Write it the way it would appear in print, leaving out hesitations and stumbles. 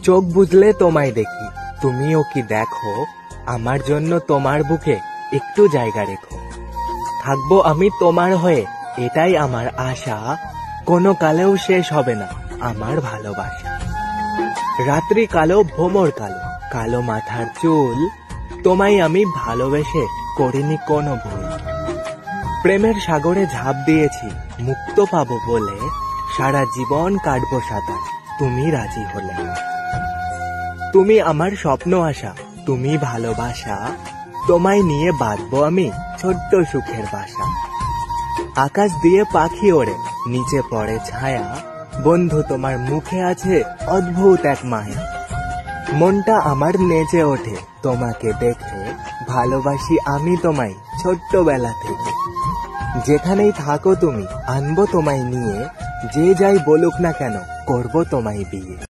চোখ বুঝলে তোমায় দেখি, তুমিও কি দেখো? আমার জন্য তোমার বুকে একটু জায়গা রেখো। থাকবো আমি তোমার হয়ে, এটাই আমার আশা। কোনো কালেও শেষ হবে না আমার ভালোবাসা। রাত্রি কালো, ভ্রমর কালো, কালো মাথার চুল, তোমায় আমি ভালোবেসে করিনি কোনো ভুল। প্রেমের সাগরে ঝাঁপ দিয়েছি মুক্ত পাবো বলে, সারা জীবন কাটবো সাঁতার তুমি রাজি হলে। তুমি আমার স্বপ্ন আশা, তুমি ভালোবাসা, তোমায় নিয়ে বাঁধবো আমি ছোট্ট সুখের বাসা। আকাশ দিয়ে পাখি ওড়ে, নিচে পড়ে ছায়া, বন্ধু তোমার মুখে আছে অদ্ভুত এক মায়া। মনটা আমার নেচে ওঠে তোমাকে দেখে, ভালোবাসি আমি তোমায় ছোট্টবেলা থেকে। যেখানেই থাকো তুমি আনবো তোমায় নিয়ে, যে যাই বলুক না কেন করবো তোমায় বিয়ে।